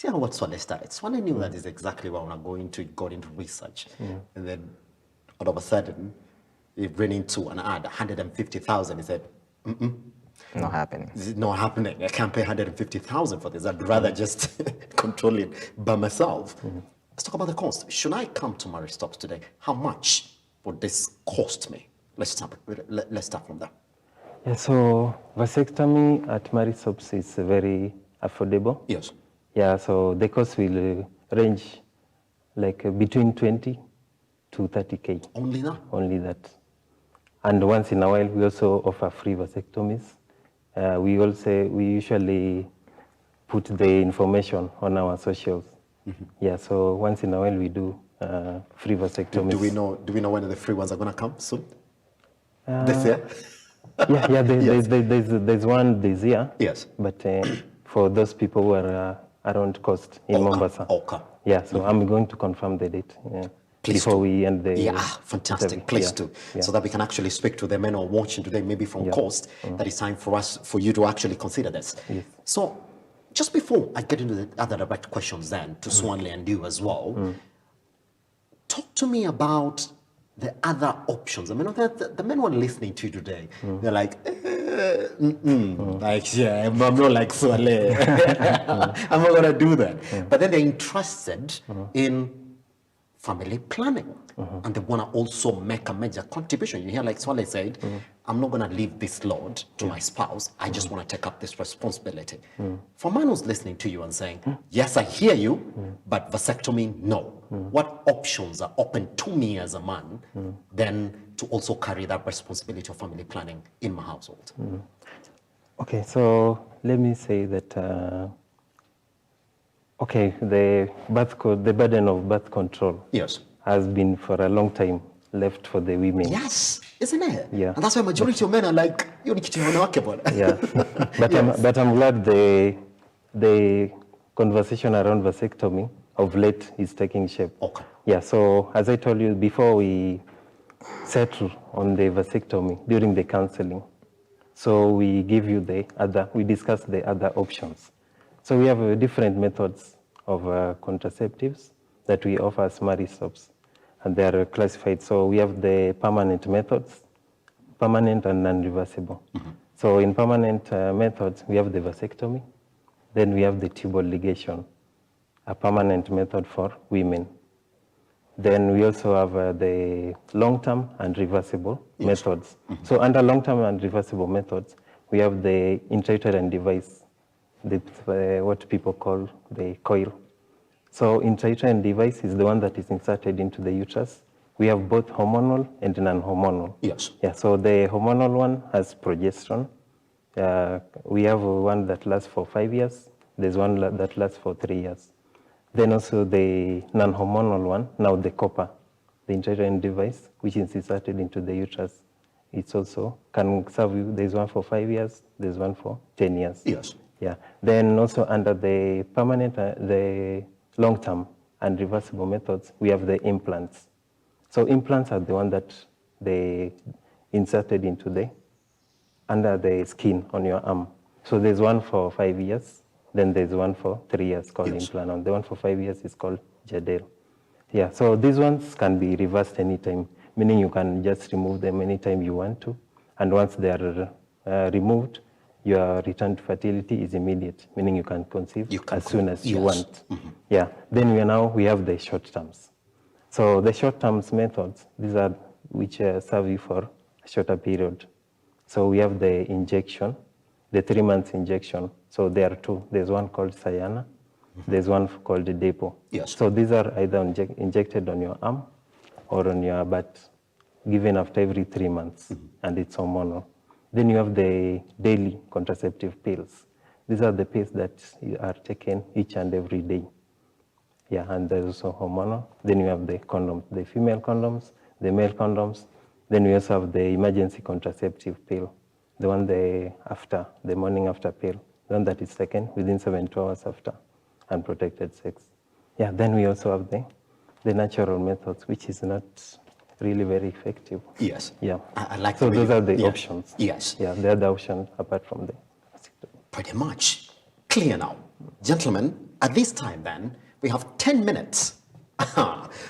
See how what Swale started. Swale knew that is exactly what we're going to go into research. And then all of a sudden, he ran into an ad, 150,000. He said, Not happening. this is not happening. I can't pay 150,000 for this. I'd rather just control it by myself. Let's talk about the cost. Should I come to Mary Stops today? How much would this cost me? Let's start from there. Yeah, so vasectomy at Mary Stops is very affordable. Yes. Yeah, so the cost will range like between 20 to 30K. Only that? Only that. And once in a while, we also offer free vasectomies. We usually put the information on our socials. Yeah, so once in a while we do free vasectomies. Do we know when the free ones are going to come soon? This year? There's one this year. Yes. But for those people who are around Coast in Mombasa. Okay. Yeah, so I'm going to confirm the date. Please before do. we end the fantastic. Please do. So that we can actually speak to the men who are watching today, maybe from Coast, that it's time for you to actually consider this. Yes. So just before I get into the other direct questions then, to Swanley and you as well, talk to me about the other options. I mean, the men who are listening to you today, they're like, like, yeah, I'm not like Swale. I'm not going to do that. But then they're interested in family planning. And they want to also make a major contribution. You hear like Swale said, I'm not going to leave this load to my spouse. I just want to take up this responsibility. For a man who's listening to you and saying, yes, I hear you, but vasectomy, no. What options are open to me as a man then to also carry that responsibility of family planning in my household? Okay, so let me say that the burden of birth control has been for a long time left for the women. Yes, isn't it? Yeah. And that's why majority of men are like, you need to yeah. But I'm glad the conversation around vasectomy of late is taking shape. Okay. Yeah, so as I told you before, we settle on the vasectomy during the counseling. So we give you we discuss the other options. So we have different methods of contraceptives that we offer as Mary Stops, and they are classified. So we have the permanent methods, permanent and non-reversible. So in permanent methods, we have the vasectomy, then we have the tubal ligation, a permanent method for women. Then we also have the long-term and reversible methods. So under long-term and reversible methods, we have the intrauterine device, what people call the coil. So intrauterine device is the one that is inserted into the uterus. We have both hormonal and non-hormonal. Yes. Yeah, so the hormonal one has progesterone. We have one that lasts for 5 years. There's one that lasts for 3 years. Then also the non-hormonal one, now the copper, the intrauterine device, which is inserted into the uterus. It's also can serve you. There's one for 5 years. There's one for 10 years. Yes. Yeah. Then also under the permanent, the long-term and reversible methods, we have the implants. So implants are the one that they inserted into under the skin on your arm. So there's one for 5 years, then there's one for 3 years called implant. And the one for 5 years is called Jadel. Yeah, so these ones can be reversed anytime, meaning you can just remove them anytime you want to. And once they are removed, your return to fertility is immediate, meaning you can conceive as soon as you want. Yeah. Then we have the short terms. So the short terms methods, these are which serve you for a shorter period. So we have the injection, the 3 months injection. So there are two. There's one called Sayana. There's one called the Depo. Yes. So these are either injected on your arm or on your butt, given after every 3 months, and it's hormonal. Then you have the daily contraceptive pills. These are the pills that are taken each and every day. Yeah, and there's also hormonal. Then you have the condoms, the female condoms, the male condoms. Then we also have the emergency contraceptive pill, the one the morning after pill, the one that is taken within 72 hours after unprotected sex. Yeah, then we also have the natural methods, which is not really very effective. Yes. Yeah. I like so those are the options. Yes. Yeah, the other option apart from the pretty much clear now. Gentlemen, At this time, then, we have 10 minutes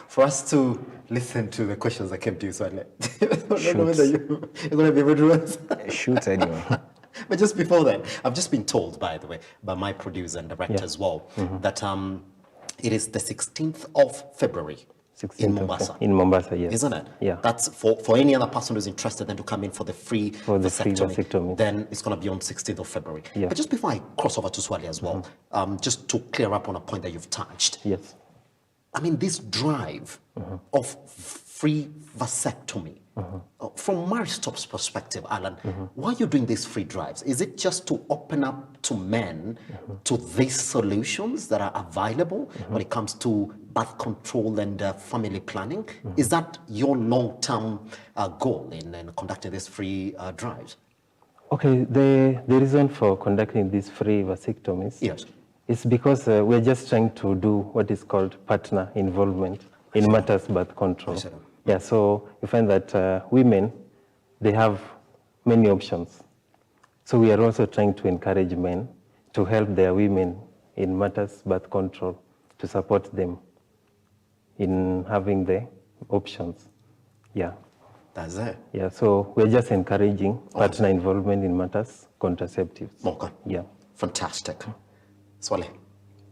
for us to listen to the questions that came to you. So I don't know whether you're going to be able to answer. Shoot anyway. But just before that, I've just been told, by the way, by my producer and director as well, that it is the 16th of February in Mombasa. In Mombasa, yes. Isn't it? Yeah. That's for any other person who's interested then to come in for the free vasectomy. Then it's going to be on 16th of February. Yeah. But just before I cross over to Swali as well, just to clear up on a point that you've touched. Yes. I mean, this drive of free vasectomy, from Maristop's perspective, Alan, why are you doing these free drives? Is it just to open up to men to these solutions that are available when it comes to birth control and family planning? Is that your long-term goal in conducting these free drives? Okay, the reason for conducting these free vasectomies is because we're just trying to do what is called partner involvement in matters birth control. Yeah, so you find that women, they have many options. So we are also trying to encourage men to help their women in matters birth control, to support them in having the options. Yeah. That's it. Yeah, so we're just encouraging partner involvement in matters contraceptives. Okay. Yeah. Fantastic. Swale.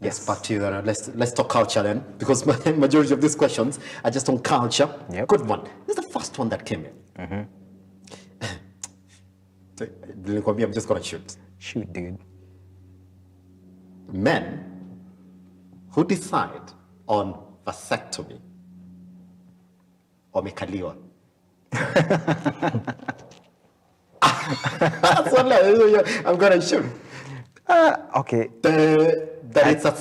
Yes, back to you. Let's talk culture then, because majority of these questions are just on culture. Yep. Good one. This is the first one that came in. I'm just gonna shoot. Shoot, dude. Men who decide on vasectomy or mekaliwa. That's what I'm gonna shoot. Okay. It's a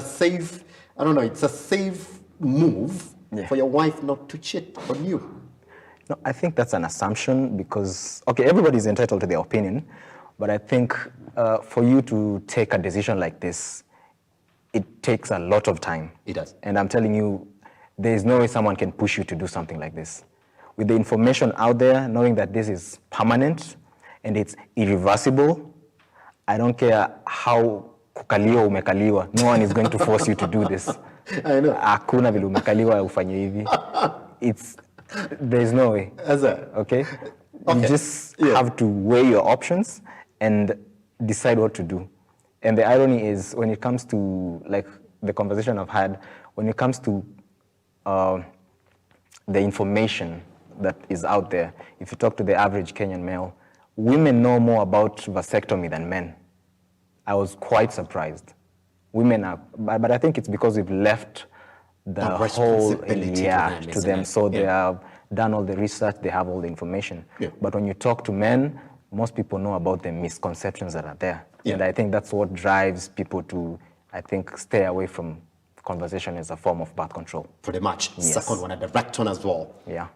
safe, I don't know, it's a safe move for your wife not to cheat on you. No, I think that's an assumption because, okay, everybody's entitled to their opinion, but I think for you to take a decision like this, it takes a lot of time. It does. And I'm telling you, there's no way someone can push you to do something like this. With the information out there, knowing that this is permanent and it's irreversible, I don't care how kukaliwa umekaliwa, no one is going to force you to do this. I know. Hakuna vile umekaliwa ufanye hivi. There's no way. Okay? You just have to weigh your options and decide what to do. And the irony is, when it comes to, like the conversation I've had, when it comes to the information that is out there, if you talk to the average Kenyan male, women know more about vasectomy than men. I was quite surprised. Women are, but I think it's because we've left the whole to them. So they have done all the research, they have all the information. But when you talk to men, most people know about the misconceptions that are there. And I think that's what drives people to, I think, stay away from conversation as a form of birth control. Pretty much. Yes. Second one, a direct one as well. Yeah.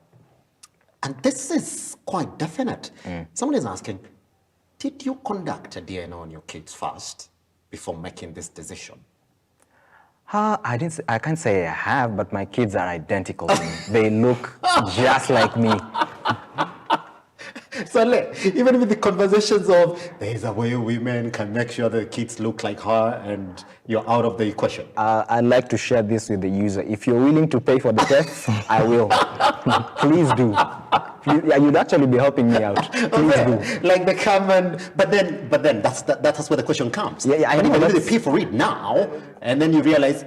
And this is quite definite. Someone is asking, did you conduct a DNA on your kids first before making this decision? I can't say I have, but my kids are identical to me. They look just like me. So even with the conversations of there's a way women can make sure the kids look like her and you're out of the equation. I'd like to share this with the user. If you're willing to pay for the tests, I will. Please do. You'd actually be helping me out. Please do. Like the common, but then that's where the question comes. I know. But if they pay for it now, and then you realize,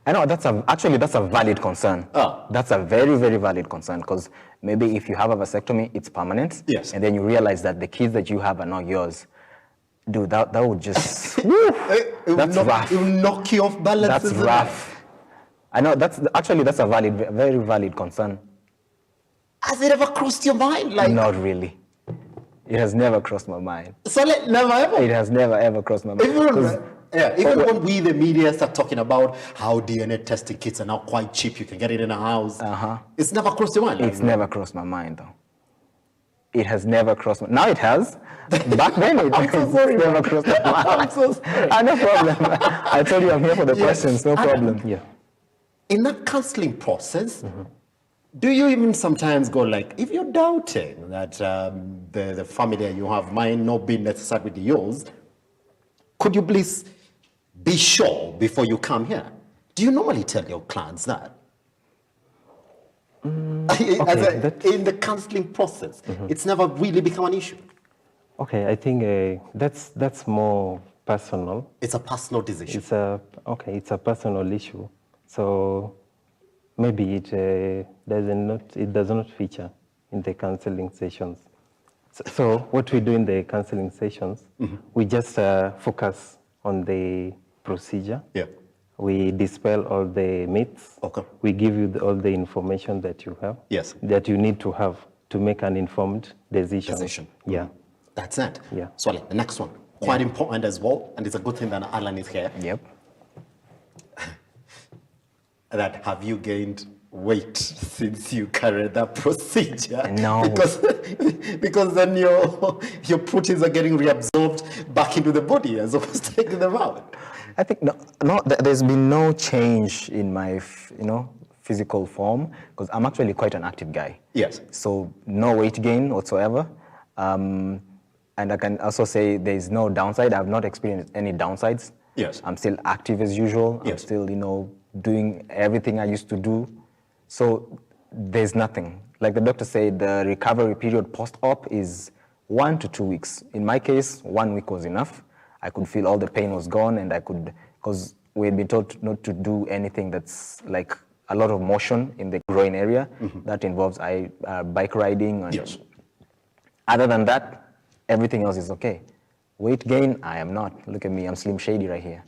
I know that's a valid concern. That's a very, very valid concern because maybe if you have a vasectomy, it's permanent. Yes. And then you realize that the kids that you have are not yours. Dude, that would just that's rough. It will knock you off balance. That's rough. I know that's a very valid concern. Has it ever crossed your mind? Like, not really. It has never crossed my mind. So never ever. It has never ever crossed my mind. Even when we, the media, start talking about how DNA testing kits are now quite cheap, you can get it in a house. It's never crossed your mind. It's never crossed my mind, though. It has never crossed my mind. Now it has. Back then, it never crossed my mind. I'm so sorry. No problem. I told you I'm here for the questions. No problem. Yeah. In that counseling process, do you even sometimes go like, if you're doubting that the family you have might not be necessarily yours, could you please be sure before you come here? Do you normally tell your clients that? In the counseling process, it's never really become an issue. Okay, I think that's more personal. It's a personal decision. It's a personal issue. So maybe it does not feature in the counseling sessions. So what we do in the counseling sessions, we just focus on the procedure. Yeah. We dispel all the myths. Okay. We give you all the information that you have. Yes. That you need to have to make an informed decision. Yeah. That's it. Yeah. Swale, the next one, quite important as well, and it's a good thing that Alan is here. Yep. That have you gained weight since you carried that procedure? No. Because then your proteins are getting reabsorbed back into the body as opposed to taking them out. I think there's been no change in my, physical form, because I'm actually quite an active guy. Yes. So no weight gain whatsoever. And I can also say there's no downside. I've not experienced any downsides. Yes. I'm still active as usual. Yes. I'm still, doing everything I used to do. So there's nothing. Like the doctor said, the recovery period post-op is 1 to 2 weeks. In my case, 1 week was enough. I could feel all the pain was gone, and because we had been told not to do anything that's like a lot of motion in the groin area. That involves bike riding. And yes. Other than that, everything else is okay. Weight gain, I am not. Look at me, I'm Slim Shady right here.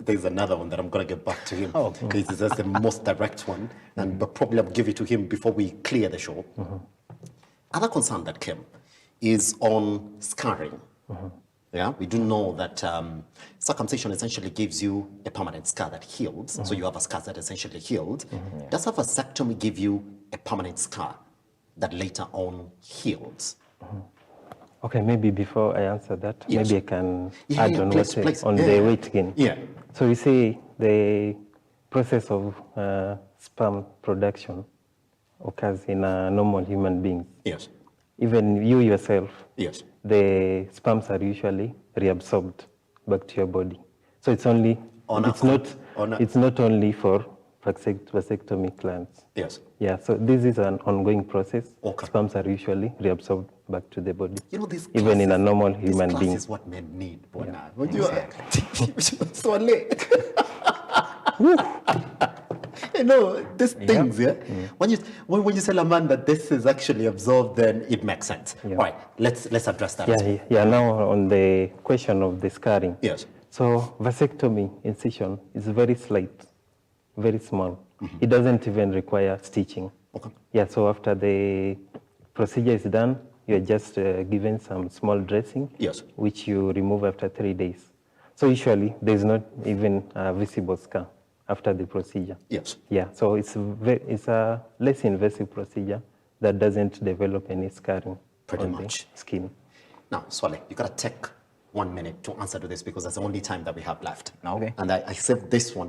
There's another one that I'm going to get back to him. Oh. This is the most direct one, but probably I'll give it to him before we clear the show. Other concern that came is on scarring. Yeah, we do know that circumcision essentially gives you a permanent scar that heals. So you have a scar that essentially healed. Does a vasectomy give you a permanent scar that later on heals? Okay, maybe before I answer that, Yes. maybe I can Yeah, add yeah, on please, please. on Yeah, the yeah. weight gain. Yeah. So you see, the process of sperm production occurs in normal human beings. Yes. Even you yourself, Yes. the sperms are usually reabsorbed back to your body. So it's only it's not only for vasectomy clients. Yes. Yeah, so this is an ongoing process. Okay. Sperms are usually reabsorbed back to the body. This even in a normal this human class being. is what men need, Bona. Exactly. So late. These things, yeah. When you tell a man that this is actually absorbed, then it makes sense. Yeah. All right, let's address that. as well. Yeah. Now on the question of the scarring. Yes. So vasectomy incision is very slight, very small. It doesn't even require stitching. Okay. Yeah. So after the procedure is done, you're just given some small dressing. Yes. Which you remove after 3 days. So usually there's not even a visible scar after the procedure. Yes. Yeah, so it's a less invasive procedure that doesn't develop any scarring Pretty on much. the skin. Now, Swale, you gotta take 1 minute to answer to this because that's the only time that we have left. Okay. And I saved this one